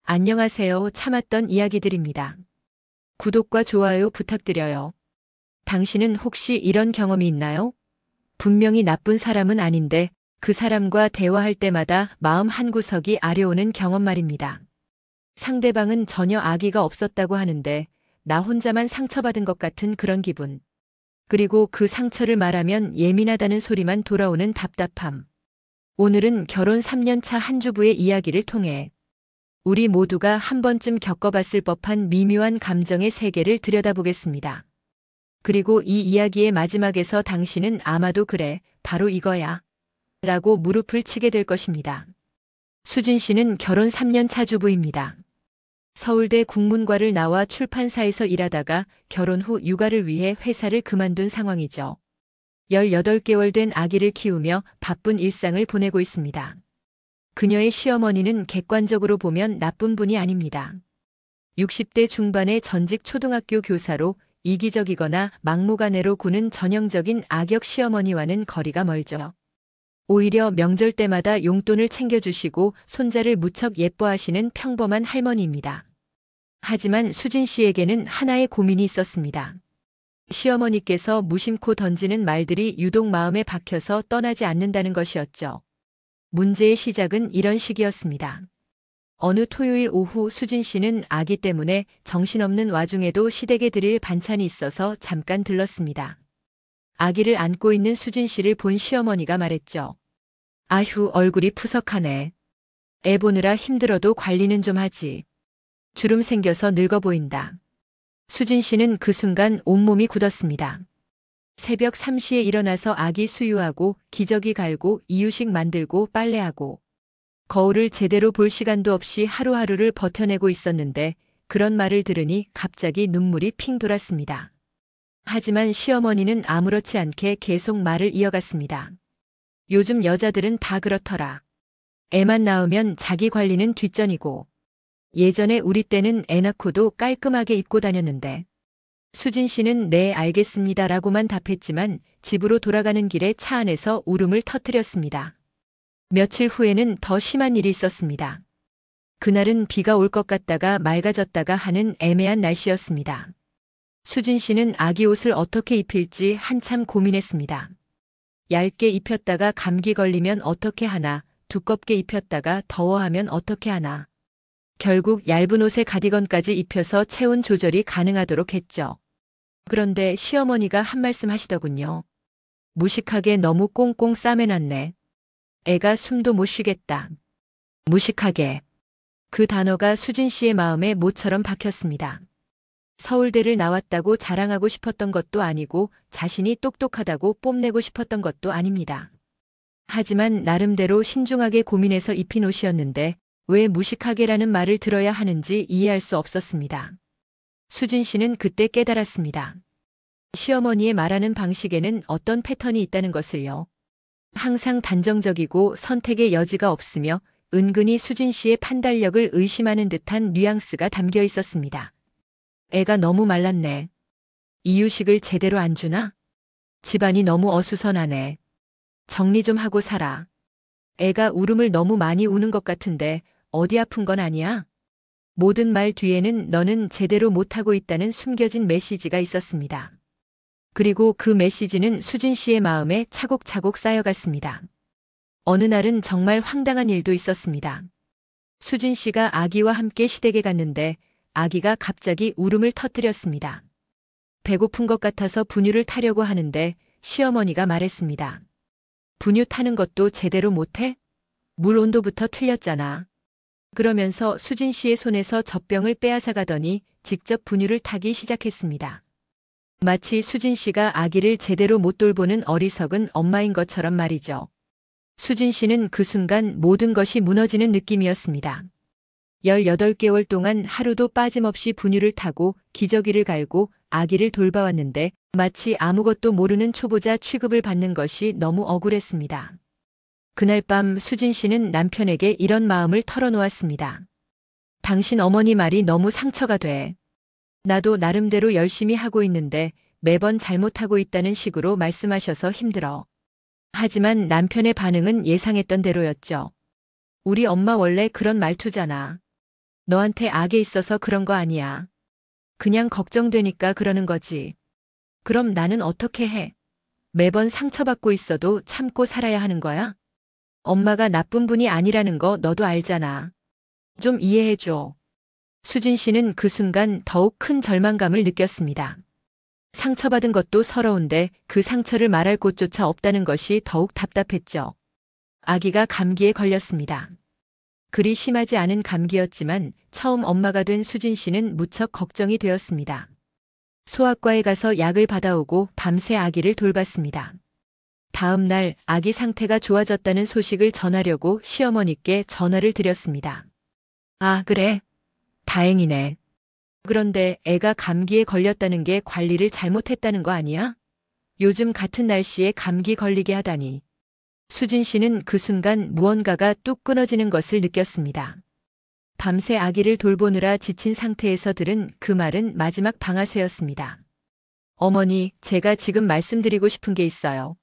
안녕하세요. 참았던 이야기들입니다. 구독과 좋아요 부탁드려요. 당신은 혹시 이런 경험이 있나요? 분명히 나쁜 사람은 아닌데 그 사람과 대화할 때마다 마음 한구석이 아려오는 경험 말입니다. 상대방은 전혀 악의가 없었다고 하는데 나 혼자만 상처받은 것 같은 그런 기분. 그리고 그 상처를 말하면 예민하다는 소리만 돌아오는 답답함. 오늘은 결혼 3년 차 한 주부의 이야기를 통해 우리 모두가 한 번쯤 겪어봤을 법한 미묘한 감정의 세계를 들여다보겠습니다. 그리고 이 이야기의 마지막에서 당신은 아마도 그래, 바로 이거야. 라고 무릎을 치게 될 것입니다. 수진 씨는 결혼 3년 차 주부입니다. 서울대 국문과를 나와 출판사에서 일하다가 결혼 후 육아를 위해 회사를 그만둔 상황이죠. 18개월 된 아기를 키우며 바쁜 일상을 보내고 있습니다. 그녀의 시어머니는 객관적으로 보면 나쁜 분이 아닙니다. 60대 중반의 전직 초등학교 교사로 이기적이거나 막무가내로 구는 전형적인 악역 시어머니와는 거리가 멀죠. 오히려 명절 때마다 용돈을 챙겨주시고 손자를 무척 예뻐하시는 평범한 할머니입니다. 하지만 수진 씨에게는 하나의 고민이 있었습니다. 시어머니께서 무심코 던지는 말들이 유독 마음에 박혀서 떠나지 않는다는 것이었죠. 문제의 시작은 이런 식이었습니다. 어느 토요일 오후 수진 씨는 아기 때문에 정신없는 와중에도 시댁에 드릴 반찬이 있어서 잠깐 들렀습니다. 아기를 안고 있는 수진 씨를 본 시어머니가 말했죠. 아휴, 얼굴이 푸석하네. 애 보느라 힘들어도 관리는 좀 하지. 주름 생겨서 늙어 보인다. 수진 씨는 그 순간 온몸이 굳었습니다. 새벽 3시에 일어나서 아기 수유하고 기저귀 갈고 이유식 만들고 빨래하고 거울을 제대로 볼 시간도 없이 하루하루를 버텨내고 있었는데 그런 말을 들으니 갑자기 눈물이 핑 돌았습니다. 하지만 시어머니는 아무렇지 않게 계속 말을 이어갔습니다. 요즘 여자들은 다 그렇더라. 애만 낳으면 자기 관리는 뒷전이고 예전에 우리 때는 애 낳고도 깔끔하게 입고 다녔는데 수진 씨는 네, 알겠습니다라고만 답했지만 집으로 돌아가는 길에 차 안에서 울음을 터뜨렸습니다. 며칠 후에는 더 심한 일이 있었습니다. 그날은 비가 올 것 같다가 맑아졌다가 하는 애매한 날씨였습니다. 수진 씨는 아기 옷을 어떻게 입힐지 한참 고민했습니다. 얇게 입혔다가 감기 걸리면 어떻게 하나, 두껍게 입혔다가 더워하면 어떻게 하나. 결국 얇은 옷에 가디건까지 입혀서 체온 조절이 가능하도록 했죠. 그런데 시어머니가 한 말씀 하시더군요. 무식하게 너무 꽁꽁 싸매놨네. 애가 숨도 못 쉬겠다. 무식하게. 그 단어가 수진 씨의 마음에 모처럼 박혔습니다. 서울대를 나왔다고 자랑하고 싶었던 것도 아니고 자신이 똑똑하다고 뽐내고 싶었던 것도 아닙니다. 하지만 나름대로 신중하게 고민해서 입힌 옷이었는데 왜 무식하게라는 말을 들어야 하는지 이해할 수 없었습니다. 수진 씨는 그때 깨달았습니다. 시어머니의 말하는 방식에는 어떤 패턴이 있다는 것을요. 항상 단정적이고 선택의 여지가 없으며 은근히 수진 씨의 판단력을 의심하는 듯한 뉘앙스가 담겨 있었습니다. 애가 너무 말랐네. 이유식을 제대로 안 주나? 집안이 너무 어수선하네. 정리 좀 하고 살아. 애가 울음을 너무 많이 우는 것 같은데 어디 아픈 건 아니야? 모든 말 뒤에는 너는 제대로 못하고 있다는 숨겨진 메시지가 있었습니다. 그리고 그 메시지는 수진 씨의 마음에 차곡차곡 쌓여갔습니다. 어느 날은 정말 황당한 일도 있었습니다. 수진 씨가 아기와 함께 시댁에 갔는데 아기가 갑자기 울음을 터뜨렸습니다. 배고픈 것 같아서 분유를 타려고 하는데 시어머니가 말했습니다. 분유 타는 것도 제대로 못해? 물 온도부터 틀렸잖아. 그러면서 수진 씨의 손에서 젖병을 빼앗아 가더니 직접 분유를 타기 시작했습니다. 마치 수진 씨가 아기를 제대로 못 돌보는 어리석은 엄마인 것처럼 말이죠. 수진 씨는 그 순간 모든 것이 무너지는 느낌이었습니다. 18개월 동안 하루도 빠짐없이 분유를 타고 기저귀를 갈고 아기를 돌봐왔는데 마치 아무것도 모르는 초보자 취급을 받는 것이 너무 억울했습니다. 그날 밤 수진 씨는 남편에게 이런 마음을 털어놓았습니다. 당신 어머니 말이 너무 상처가 돼. 나도 나름대로 열심히 하고 있는데 매번 잘못하고 있다는 식으로 말씀하셔서 힘들어. 하지만 남편의 반응은 예상했던 대로였죠. 우리 엄마 원래 그런 말투잖아. 너한테 악에 있어서 그런 거 아니야. 그냥 걱정되니까 그러는 거지. 그럼 나는 어떻게 해? 매번 상처받고 있어도 참고 살아야 하는 거야? 엄마가 나쁜 분이 아니라는 거 너도 알잖아. 좀 이해해줘. 수진 씨는 그 순간 더욱 큰 절망감을 느꼈습니다. 상처받은 것도 서러운데 그 상처를 말할 곳조차 없다는 것이 더욱 답답했죠. 아기가 감기에 걸렸습니다. 그리 심하지 않은 감기였지만 처음 엄마가 된 수진 씨는 무척 걱정이 되었습니다. 소아과에 가서 약을 받아오고 밤새 아기를 돌봤습니다. 다음 날 아기 상태가 좋아졌다는 소식을 전하려고 시어머니께 전화를 드렸습니다. 아, 그래? 다행이네. 그런데 애가 감기에 걸렸다는 게 관리를 잘못했다는 거 아니야? 요즘 같은 날씨에 감기 걸리게 하다니. 수진 씨는 그 순간 무언가가 뚝 끊어지는 것을 느꼈습니다. 밤새 아기를 돌보느라 지친 상태에서 들은 그 말은 마지막 방아쇠였습니다. 어머니, 제가 지금 말씀드리고 싶은 게 있어요.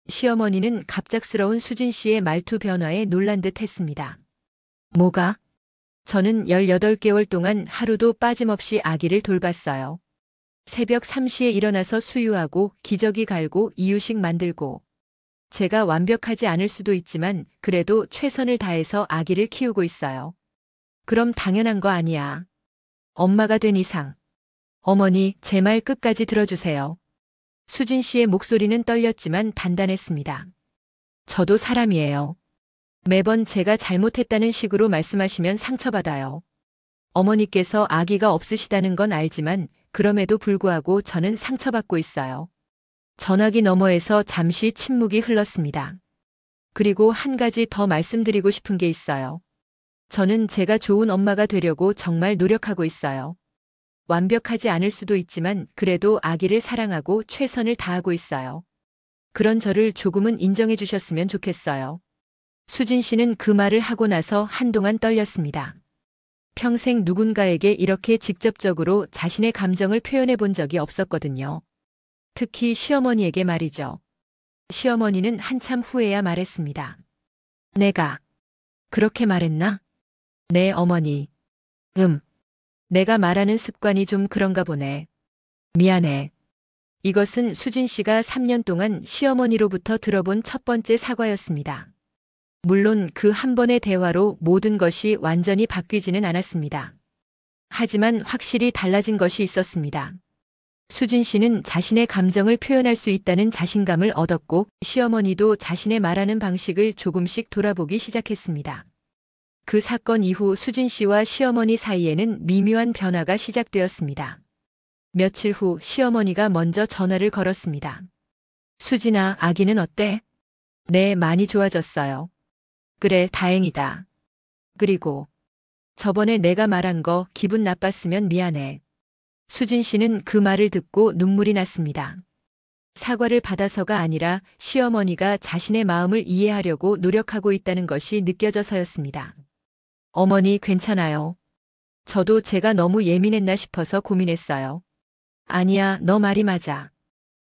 시어머니는 갑작스러운 수진 씨의 말투 변화에 놀란 듯 했습니다. 뭐가? 저는 18개월 동안 하루도 빠짐없이 아기를 돌봤어요. 새벽 3시에 일어나서 수유하고 기저귀 갈고 이유식 만들고. 제가 완벽하지 않을 수도 있지만 그래도 최선을 다해서 아기를 키우고 있어요. 그럼 당연한 거 아니야. 엄마가 된 이상. 어머니, 제 말 끝까지 들어주세요. 수진 씨의 목소리는 떨렸지만 단단했습니다. 저도 사람이에요. 매번 제가 잘못했다는 식으로 말씀하시면 상처받아요. 어머니께서 아기가 없으시다는 건 알지만 그럼에도 불구하고 저는 상처받고 있어요. 전화기 너머에서 잠시 침묵이 흘렀습니다. 그리고 한 가지 더 말씀드리고 싶은 게 있어요. 저는 제가 좋은 엄마가 되려고 정말 노력하고 있어요. 완벽하지 않을 수도 있지만 그래도 아기를 사랑하고 최선을 다하고 있어요. 그런 저를 조금은 인정해 주셨으면 좋겠어요. 수진 씨는 그 말을 하고 나서 한동안 떨렸습니다. 평생 누군가에게 이렇게 직접적으로 자신의 감정을 표현해 본 적이 없었거든요. 특히 시어머니에게 말이죠. 시어머니는 한참 후에야 말했습니다. 내가 그렇게 말했나? 네, 어머니. 내가 말하는 습관이 좀 그런가 보네. 미안해. 이것은 수진 씨가 3년 동안 시어머니로부터 들어본 첫 번째 사과였습니다. 물론 그 한 번의 대화로 모든 것이 완전히 바뀌지는 않았습니다. 하지만 확실히 달라진 것이 있었습니다. 수진 씨는 자신의 감정을 표현할 수 있다는 자신감을 얻었고 시어머니도 자신의 말하는 방식을 조금씩 돌아보기 시작했습니다. 그 사건 이후 수진 씨와 시어머니 사이에는 미묘한 변화가 시작되었습니다. 며칠 후 시어머니가 먼저 전화를 걸었습니다. 수진아, 아기는 어때? 네, 많이 좋아졌어요. 그래, 다행이다. 그리고 저번에 내가 말한 거 기분 나빴으면 미안해. 수진 씨는 그 말을 듣고 눈물이 났습니다. 사과를 받아서가 아니라 시어머니가 자신의 마음을 이해하려고 노력하고 있다는 것이 느껴져서였습니다. 어머니, 괜찮아요. 저도 제가 너무 예민했나 싶어서 고민했어요. 아니야, 너 말이 맞아.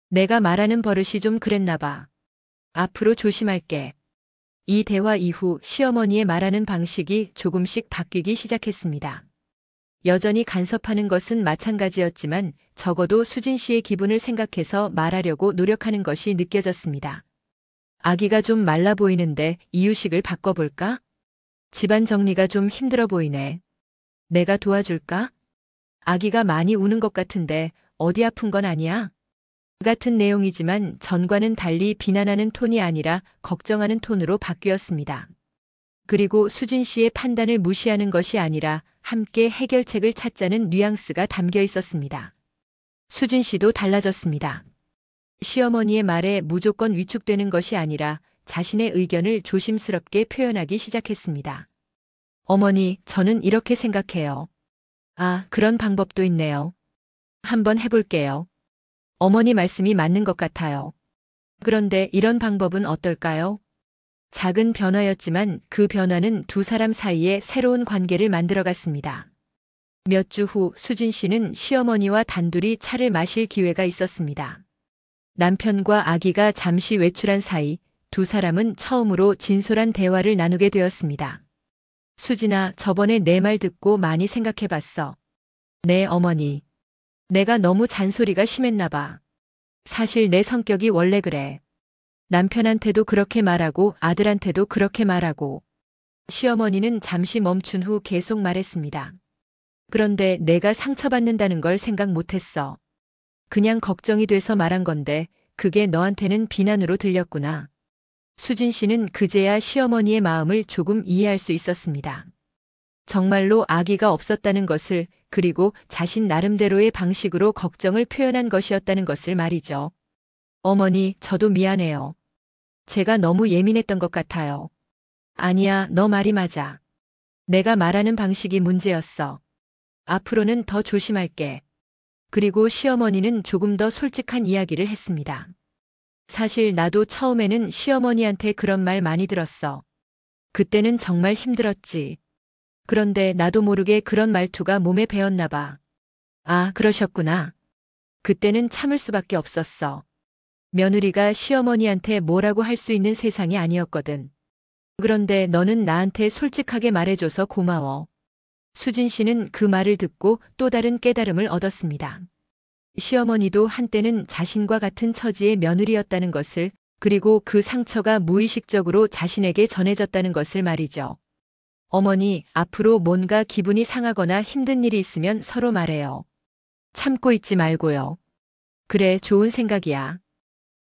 내가 말하는 버릇이 좀 그랬나 봐. 앞으로 조심할게. 이 대화 이후 시어머니의 말하는 방식이 조금씩 바뀌기 시작했습니다. 여전히 간섭하는 것은 마찬가지였지만 적어도 수진 씨의 기분을 생각해서 말하려고 노력하는 것이 느껴졌습니다. 아기가 좀 말라 보이는데 이유식을 바꿔볼까? 집안 정리가 좀 힘들어 보이네. 내가 도와줄까? 아기가 많이 우는 것 같은데 어디 아픈 건 아니야? 같은 내용이지만 전과는 달리 비난하는 톤이 아니라 걱정하는 톤으로 바뀌었습니다. 그리고 수진 씨의 판단을 무시하는 것이 아니라 함께 해결책을 찾자는 뉘앙스가 담겨 있었습니다. 수진 씨도 달라졌습니다. 시어머니의 말에 무조건 위축되는 것이 아니라 자신의 의견을 조심스럽게 표현하기 시작했습니다. 어머니, 저는 이렇게 생각해요. 아, 그런 방법도 있네요. 한번 해볼게요. 어머니 말씀이 맞는 것 같아요. 그런데 이런 방법은 어떨까요? 작은 변화였지만 그 변화는 두 사람 사이에 새로운 관계를 만들어갔습니다. 몇 주 후 수진 씨는 시어머니와 단둘이 차를 마실 기회가 있었습니다. 남편과 아기가 잠시 외출한 사이 두 사람은 처음으로 진솔한 대화를 나누게 되었습니다. 수진아, 저번에 내 말 듣고 많이 생각해봤어. 네, 어머니. 내가 너무 잔소리가 심했나 봐. 사실 내 성격이 원래 그래. 남편한테도 그렇게 말하고 아들한테도 그렇게 말하고. 시어머니는 잠시 멈춘 후 계속 말했습니다. 그런데 내가 상처받는다는 걸 생각 못했어. 그냥 걱정이 돼서 말한 건데 그게 너한테는 비난으로 들렸구나. 수진 씨는 그제야 시어머니의 마음을 조금 이해할 수 있었습니다. 정말로 아기가 없었다는 것을, 그리고 자신 나름대로의 방식으로 걱정을 표현한 것이었다는 것을 말이죠. 어머니, 저도 미안해요. 제가 너무 예민했던 것 같아요. 아니야, 너 말이 맞아. 내가 말하는 방식이 문제였어. 앞으로는 더 조심할게. 그리고 시어머니는 조금 더 솔직한 이야기를 했습니다. 사실 나도 처음에는 시어머니한테 그런 말 많이 들었어. 그때는 정말 힘들었지. 그런데 나도 모르게 그런 말투가 몸에 배었나 봐. 아, 그러셨구나. 그때는 참을 수밖에 없었어. 며느리가 시어머니한테 뭐라고 할 수 있는 세상이 아니었거든. 그런데 너는 나한테 솔직하게 말해줘서 고마워. 수진 씨는 그 말을 듣고 또 다른 깨달음을 얻었습니다. 시어머니도 한때는 자신과 같은 처지의 며느리였다는 것을, 그리고 그 상처가 무의식적으로 자신에게 전해졌다는 것을 말이죠. 어머니, 앞으로 뭔가 기분이 상하거나 힘든 일이 있으면 서로 말해요. 참고 있지 말고요. 그래, 좋은 생각이야.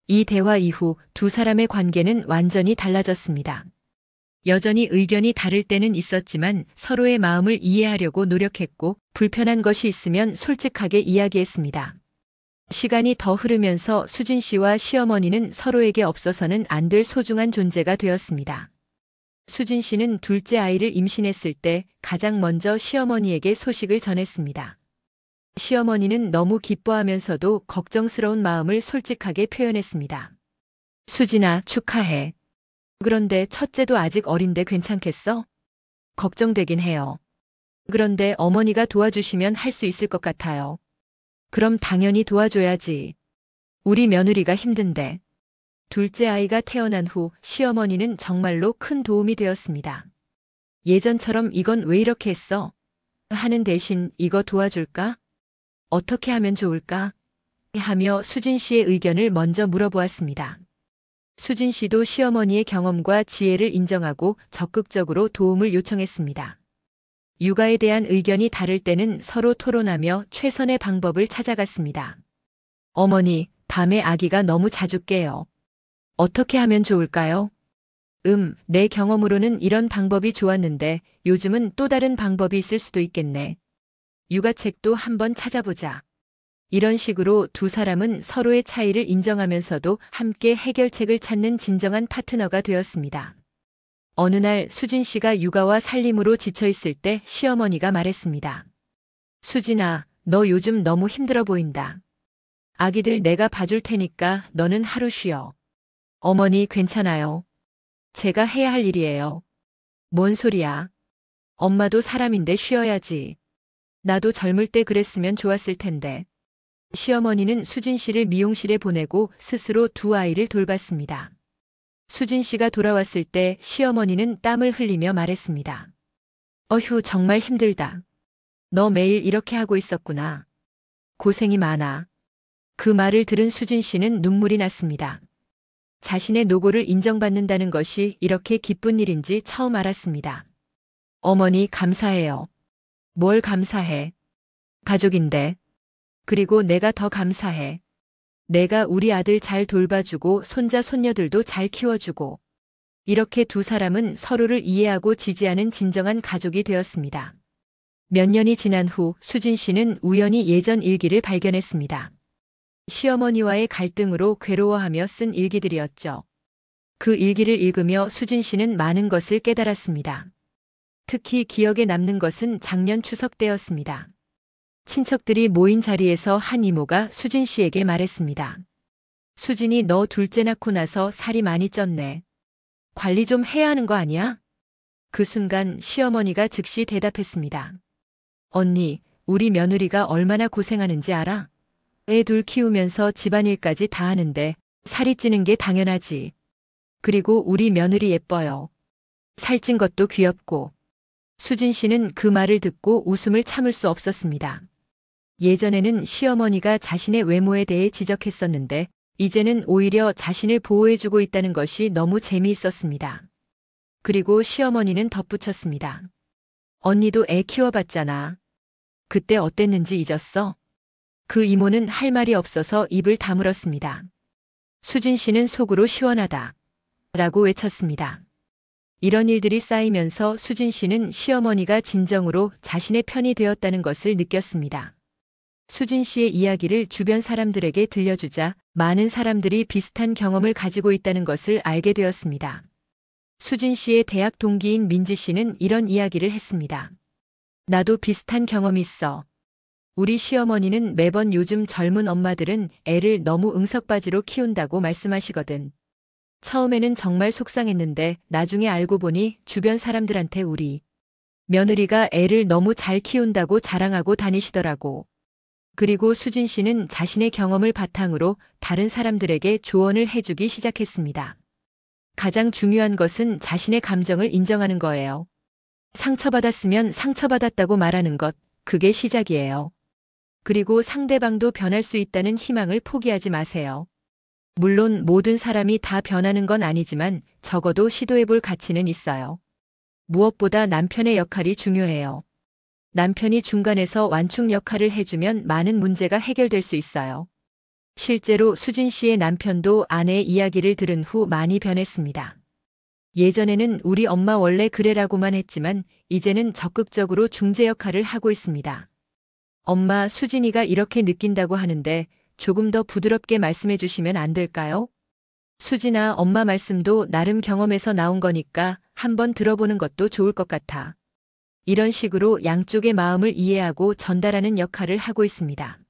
이 대화 이후 두 사람의 관계는 완전히 달라졌습니다. 여전히 의견이 다를 때는 있었지만 서로의 마음을 이해하려고 노력했고, 불편한 것이 있으면 솔직하게 이야기했습니다. 시간이 더 흐르면서 수진 씨와 시어머니는 서로에게 없어서는 안 될 소중한 존재가 되었습니다. 수진 씨는 둘째 아이를 임신했을 때 가장 먼저 시어머니에게 소식을 전했습니다. 시어머니는 너무 기뻐하면서도 걱정스러운 마음을 솔직하게 표현했습니다. 수진아, 축하해. 그런데 첫째도 아직 어린데 괜찮겠어? 걱정되긴 해요. 그런데 어머니가 도와주시면 할 수 있을 것 같아요. 그럼 당연히 도와줘야지. 우리 며느리가 힘든데. 둘째 아이가 태어난 후 시어머니는 정말로 큰 도움이 되었습니다. 예전처럼 이건 왜 이렇게 했어? 하는 대신 이거 도와줄까? 어떻게 하면 좋을까? 하며 수진 씨의 의견을 먼저 물어보았습니다. 수진 씨도 시어머니의 경험과 지혜를 인정하고 적극적으로 도움을 요청했습니다. 육아에 대한 의견이 다를 때는 서로 토론하며 최선의 방법을 찾아갔습니다. 어머니, 밤에 아기가 너무 자주 깨요. 어떻게 하면 좋을까요? 내 경험으로는 이런 방법이 좋았는데 요즘은 또 다른 방법이 있을 수도 있겠네. 육아책도 한번 찾아보자. 이런 식으로 두 사람은 서로의 차이를 인정하면서도 함께 해결책을 찾는 진정한 파트너가 되었습니다. 어느 날 수진 씨가 육아와 살림으로 지쳐 있을 때 시어머니가 말했습니다. 수진아, 너 요즘 너무 힘들어 보인다. 아기들 내가 봐줄 테니까 너는 하루 쉬어. 어머니, 괜찮아요. 제가 해야 할 일이에요. 뭔 소리야. 엄마도 사람인데 쉬어야지. 나도 젊을 때 그랬으면 좋았을 텐데. 시어머니는 수진 씨를 미용실에 보내고 스스로 두 아이를 돌봤습니다. 수진 씨가 돌아왔을 때 시어머니는 땀을 흘리며 말했습니다. 어휴, 정말 힘들다. 너 매일 이렇게 하고 있었구나. 고생이 많아. 그 말을 들은 수진 씨는 눈물이 났습니다. 자신의 노고를 인정받는다는 것이 이렇게 기쁜 일인지 처음 알았습니다. 어머니, 감사해요. 뭘 감사해. 가족인데. 그리고 내가 더 감사해. 내가 우리 아들 잘 돌봐주고 손자 손녀들도 잘 키워주고. 이렇게 두 사람은 서로를 이해하고 지지하는 진정한 가족이 되었습니다. 몇 년이 지난 후 수진 씨는 우연히 예전 일기를 발견했습니다. 시어머니와의 갈등으로 괴로워하며 쓴 일기들이었죠. 그 일기를 읽으며 수진 씨는 많은 것을 깨달았습니다. 특히 기억에 남는 것은 작년 추석 때였습니다. 친척들이 모인 자리에서 한 이모가 수진 씨에게 말했습니다. 수진이 너 둘째 낳고 나서 살이 많이 쪘네. 관리 좀 해야 하는 거 아니야? 그 순간 시어머니가 즉시 대답했습니다. 언니, 우리 며느리가 얼마나 고생하는지 알아? 애 둘 키우면서 집안일까지 다 하는데 살이 찌는 게 당연하지. 그리고 우리 며느리 예뻐요. 살찐 것도 귀엽고. 수진 씨는 그 말을 듣고 웃음을 참을 수 없었습니다. 예전에는 시어머니가 자신의 외모에 대해 지적했었는데 이제는 오히려 자신을 보호해주고 있다는 것이 너무 재미있었습니다. 그리고 시어머니는 덧붙였습니다. 언니도 애 키워봤잖아. 그때 어땠는지 잊었어? 그 이모는 할 말이 없어서 입을 다물었습니다. 수진 씨는 속으로 시원하다 라고 외쳤습니다. 이런 일들이 쌓이면서 수진 씨는 시어머니가 진정으로 자신의 편이 되었다는 것을 느꼈습니다. 수진 씨의 이야기를 주변 사람들에게 들려주자 많은 사람들이 비슷한 경험을 가지고 있다는 것을 알게 되었습니다. 수진 씨의 대학 동기인 민지 씨는 이런 이야기를 했습니다. 나도 비슷한 경험이 있어. 우리 시어머니는 매번 요즘 젊은 엄마들은 애를 너무 응석바지로 키운다고 말씀하시거든. 처음에는 정말 속상했는데 나중에 알고 보니 주변 사람들한테 우리 며느리가 애를 너무 잘 키운다고 자랑하고 다니시더라고. 그리고 수진 씨는 자신의 경험을 바탕으로 다른 사람들에게 조언을 해주기 시작했습니다. 가장 중요한 것은 자신의 감정을 인정하는 거예요. 상처받았으면 상처받았다고 말하는 것, 그게 시작이에요. 그리고 상대방도 변할 수 있다는 희망을 포기하지 마세요. 물론 모든 사람이 다 변하는 건 아니지만 적어도 시도해볼 가치는 있어요. 무엇보다 남편의 역할이 중요해요. 남편이 중간에서 완충 역할을 해주면 많은 문제가 해결될 수 있어요. 실제로 수진 씨의 남편도 아내의 이야기를 들은 후 많이 변했습니다. 예전에는 우리 엄마 원래 그래라고만 했지만 이제는 적극적으로 중재 역할을 하고 있습니다. 엄마, 수진이가 이렇게 느낀다고 하는데 조금 더 부드럽게 말씀해 주시면 안 될까요? 수진아, 엄마 말씀도 나름 경험에서 나온 거니까 한번 들어보는 것도 좋을 것 같아. 이런 식으로 양쪽의 마음을 이해하고 전달하는 역할을 하고 있습니다.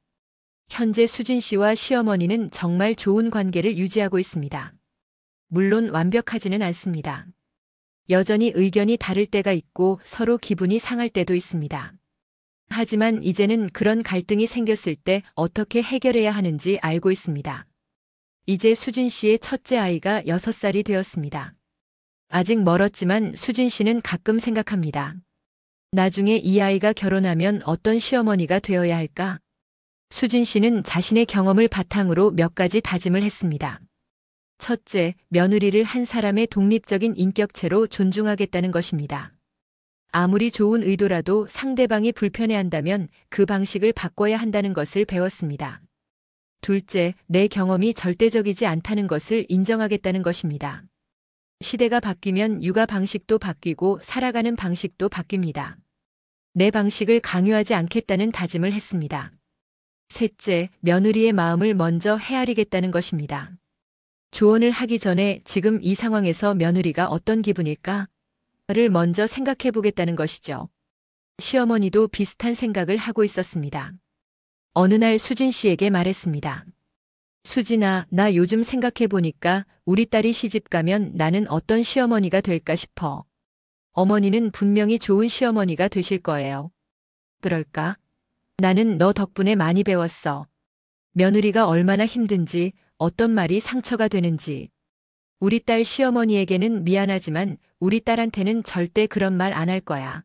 현재 수진 씨와 시어머니는 정말 좋은 관계를 유지하고 있습니다. 물론 완벽하지는 않습니다. 여전히 의견이 다를 때가 있고 서로 기분이 상할 때도 있습니다. 하지만 이제는 그런 갈등이 생겼을 때 어떻게 해결해야 하는지 알고 있습니다. 이제 수진 씨의 첫째 아이가 6살이 되었습니다. 아직 멀었지만 수진 씨는 가끔 생각합니다. 나중에 이 아이가 결혼하면 어떤 시어머니가 되어야 할까? 수진 씨는 자신의 경험을 바탕으로 몇 가지 다짐을 했습니다. 첫째, 며느리를 한 사람의 독립적인 인격체로 존중하겠다는 것입니다. 아무리 좋은 의도라도 상대방이 불편해한다면 그 방식을 바꿔야 한다는 것을 배웠습니다. 둘째, 내 경험이 절대적이지 않다는 것을 인정하겠다는 것입니다. 시대가 바뀌면 육아 방식도 바뀌고 살아가는 방식도 바뀝니다. 내 방식을 강요하지 않겠다는 다짐을 했습니다. 셋째, 며느리의 마음을 먼저 헤아리겠다는 것입니다. 조언을 하기 전에 지금 이 상황에서 며느리가 어떤 기분일까? 를 먼저 생각해 보겠다는 것이죠. 시어머니도 비슷한 생각을 하고 있었습니다. 어느 날 수진 씨에게 말했습니다. 수진아, 나 요즘 생각해 보니까 우리 딸이 시집 가면 나는 어떤 시어머니가 될까 싶어. 어머니는 분명히 좋은 시어머니가 되실 거예요. 그럴까? 나는 너 덕분에 많이 배웠어. 며느리가 얼마나 힘든지, 어떤 말이 상처가 되는지. 우리 딸 시어머니에게는 미안하지만 우리 딸한테는 절대 그런 말 안 할 거야.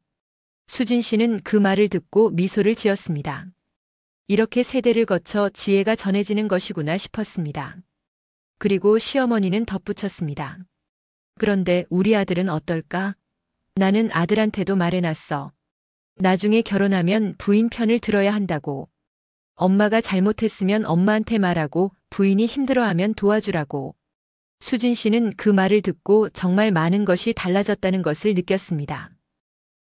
수진 씨는 그 말을 듣고 미소를 지었습니다. 이렇게 세대를 거쳐 지혜가 전해지는 것이구나 싶었습니다. 그리고 시어머니는 덧붙였습니다. 그런데 우리 아들은 어떨까? 나는 아들한테도 말해놨어. 나중에 결혼하면 부인 편을 들어야 한다고. 엄마가 잘못했으면 엄마한테 말하고 부인이 힘들어하면 도와주라고. 수진 씨는 그 말을 듣고 정말 많은 것이 달라졌다는 것을 느꼈습니다.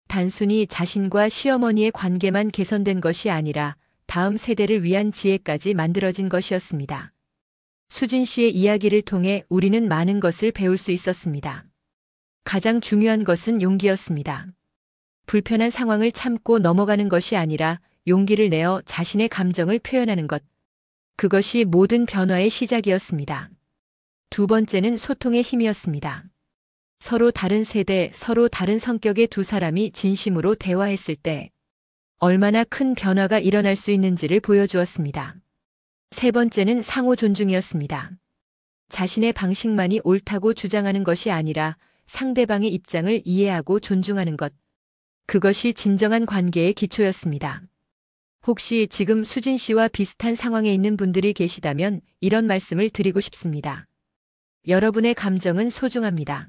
단순히 자신과 시어머니의 관계만 개선된 것이 아니라 다음 세대를 위한 지혜까지 만들어진 것이었습니다. 수진 씨의 이야기를 통해 우리는 많은 것을 배울 수 있었습니다. 가장 중요한 것은 용기였습니다. 불편한 상황을 참고 넘어가는 것이 아니라 용기를 내어 자신의 감정을 표현하는 것. 그것이 모든 변화의 시작이었습니다. 두 번째는 소통의 힘이었습니다. 서로 다른 세대, 서로 다른 성격의 두 사람이 진심으로 대화했을 때 얼마나 큰 변화가 일어날 수 있는지를 보여주었습니다. 세 번째는 상호 존중이었습니다. 자신의 방식만이 옳다고 주장하는 것이 아니라 상대방의 입장을 이해하고 존중하는 것. 그것이 진정한 관계의 기초였습니다. 혹시 지금 수진 씨와 비슷한 상황에 있는 분들이 계시다면 이런 말씀을 드리고 싶습니다. 여러분의 감정은 소중합니다.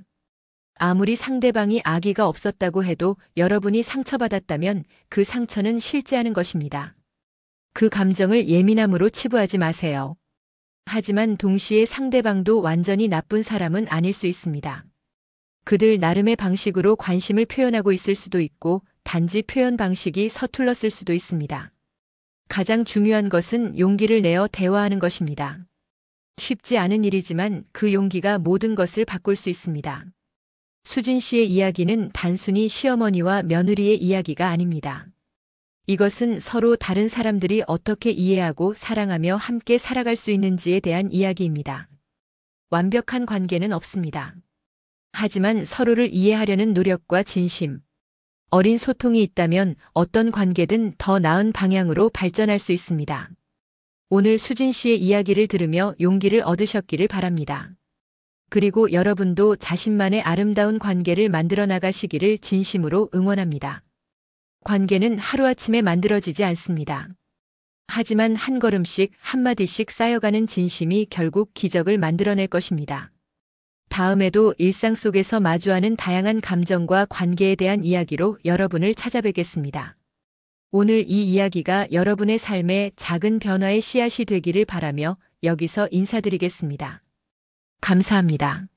아무리 상대방이 악의가 없었다고 해도 여러분이 상처받았다면 그 상처는 실제하는 것입니다. 그 감정을 예민함으로 치부하지 마세요. 하지만 동시에 상대방도 완전히 나쁜 사람은 아닐 수 있습니다. 그들 나름의 방식으로 관심을 표현하고 있을 수도 있고 단지 표현 방식이 서툴렀을 수도 있습니다. 가장 중요한 것은 용기를 내어 대화하는 것입니다. 쉽지 않은 일이지만 그 용기가 모든 것을 바꿀 수 있습니다. 수진 씨의 이야기는 단순히 시어머니와 며느리의 이야기가 아닙니다. 이것은 서로 다른 사람들이 어떻게 이해하고 사랑하며 함께 살아갈 수 있는지에 대한 이야기입니다. 완벽한 관계는 없습니다. 하지만 서로를 이해하려는 노력과 진심, 어린 소통이 있다면 어떤 관계든 더 나은 방향으로 발전할 수 있습니다. 오늘 수진 씨의 이야기를 들으며 용기를 얻으셨기를 바랍니다. 그리고 여러분도 자신만의 아름다운 관계를 만들어 나가시기를 진심으로 응원합니다. 관계는 하루아침에 만들어지지 않습니다. 하지만 한 걸음씩 한마디씩 쌓여가는 진심이 결국 기적을 만들어낼 것입니다. 다음에도 일상 속에서 마주하는 다양한 감정과 관계에 대한 이야기로 여러분을 찾아뵙겠습니다. 오늘 이 이야기가 여러분의 삶에 작은 변화의 씨앗이 되기를 바라며 여기서 인사드리겠습니다. 감사합니다.